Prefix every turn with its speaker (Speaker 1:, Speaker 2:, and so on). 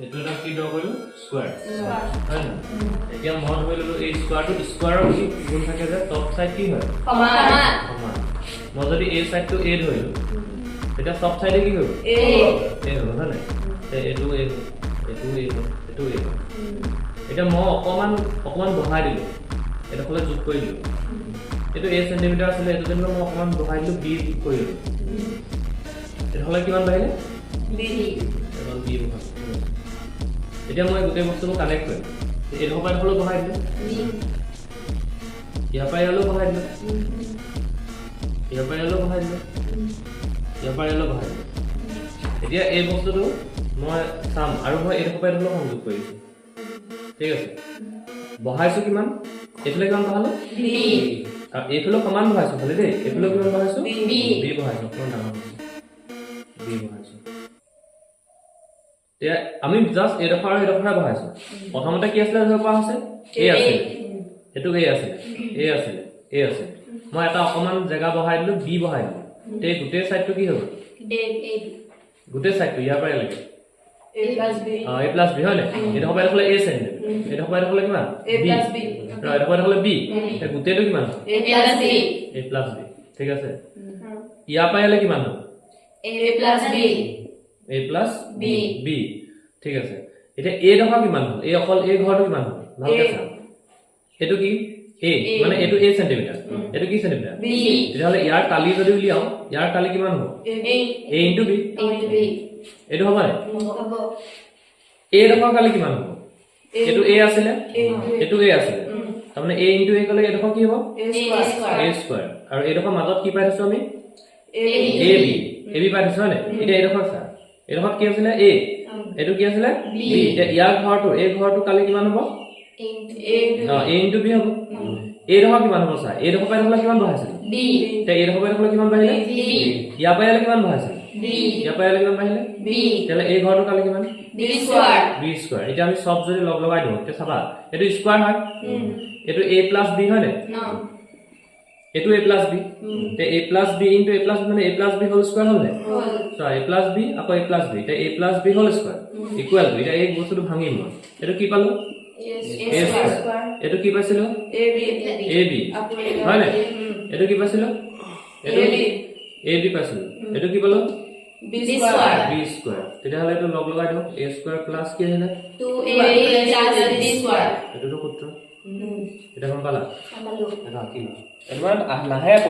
Speaker 1: এইটো এটা কি ড্ৰ কৰিলো স্কয়াৰ হয় না এতিয়া মই ধৰি ললো এই স্কয়াৰটো স্কয়াৰৰ কি গুণ থাকে যে টপ সাইড কি হয় সমান মই যদি এই সাইডটো a ধৰিলো এটা টপ সাইডে কি হ'ব a হ'ব হয় না এইটো এটা মই অকমান বঢ়াই দিলো এটা ফলে যোগ কৰি দিলো এটো a সেন্টিমিটাৰ আছিল এটো জন্য মই অকমান বঢ়াই দিলো b যোগ কৰি দিলো এটা হলে কিমান বাহিলে b এখন b বঢ়াই এতিয়া মই গোটেই বস্তুটো কানেক্ট কৰিম এই হপাই হলো বঢ়াই দিলো ইয়া পাই হলো বঢ়াই দিলো ইয়া পাই হলো বঢ়াই দিলো ইয়া পাই হলো বঢ়াই দিলো এতিয়া এই বস্তুটো মই সাম আৰু মই এই হপাই হলো সংযোগ কৰিছো ঠিক আছে বঢ়াইছো কিমান এফালে কিমান বঢ়ালো b আৰু এফালে সমান বঢ়াইছো খালি দেই এফালে কিমান বঢ়াইছো b বঢ়াইছো কোন ডাঙৰ b বঢ়াইছো তে আমি জাস্ট এডফাৰ বঢ়াইছো প্ৰথমতে কি আছিল ধৰ কোৱা আছে a আছিল এটো a আছিল মই এটা অকমান জায়গা বঢ়াই দিলো b বঢ়াই দিলো তে গোটেই সাইডটো কি হ'ব গোটেই সাইডটো ইয়াৰ পৰা লাগে a plus b হয় না এটা হবে হলে a সেন্টিমিটাৰ এটা হবে হলে কিমান a plus b এটা হবে হলে b তে গোটেইটো কিমান a plus b ঠিক আছে ইয়াৰ পৰা হলে কিমান হ'ব a plus b ঠিক আছে এটা a দফা কিমান হ'ল এই অকল a ঘৰটো কিমান হ'ল ভালকে চাও এটো কি a মানে এটো a সেন্টিমিটাৰ এটো কি সেন্টিমিটাৰ b তেতিয়াহলে ইয়াৰ কালি যদি উলিয়াও ইয়াৰ কালি কিমান হ'ব a into b এটো হ'ব নাই হ'ব a দফা কালি কিমান হ'ব এটো a আছিল এটো a আছিল তাৰ মানে a into a কলে এটো কি হ'ব a স্কয়াৰ আৰু এই দফা মাজত কি পাইছো আমি ab পাই দিছো হয় এটা এই দফা চা এই দফা কি আছিল a এটো কি আছিল b ইয়াৰ ঘৰটো এই ঘৰটো কালি কিমান হ'ব a into b হ'ব এই দফা কিমান হ'ব চা এই দফা পাই দফা কিমান বহাইছিল b তে এই দফা পাই দফা কিমান বাহিলে b ইয়া পাই কিমান বহাইছিল b ইয়া পাই কিমান বাহিলে b তেলে এই ঘৰটো কালি কিমান b স্কয়াৰ এটা আমি সব যদি লগ লগাই দিও তে চাবা এটো স্কয়াৰ হয় এটো a plus b হয় নে এটো a plus b তে a plus b into a plus b মানে a plus b whole square হল নে সো a plus b আকৌ a plus b তে a plus b whole square equal to এটা এই বস্তুটো ভাঙিম মই এটো কি পালো a স্কয়াৰ এটো কি পাইছিল ab হয় নে এটো কি পাইছিল এটো ab পাইছিল এটো কি পালো b স্কয়াৰ তেতিয়াহলে এটো লগ লগাই দিও a স্কয়াৰ প্লাস কি হলে 2ab plus b স্কয়াৰ এটো সূত্ৰ এটা গম পালা এটা কি এবাৰ লাহে